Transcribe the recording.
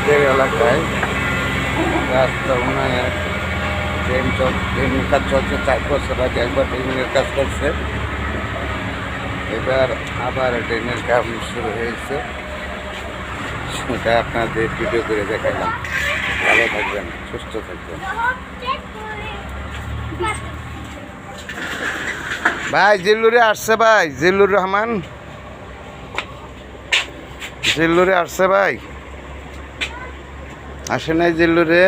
আমাদের এলাকায় রাস্তা উন্নয়নের ড্রেনের কাজ চলছে। 4 বছর আগে একবার ড্রেনের কাজ করছে, এবার আবার ড্রেনের কাজ শুরু হয়েছে। সেটা আপনাদের ভিডিও করে দেখালাম। ভালো থাকবেন, সুস্থ থাকবেন। ভাই জিল্লুরে আসছে, ভাই জিল্লুর রহমান জিল্লুরে আসছে, ভাই আসে নাই জিল্লুরে।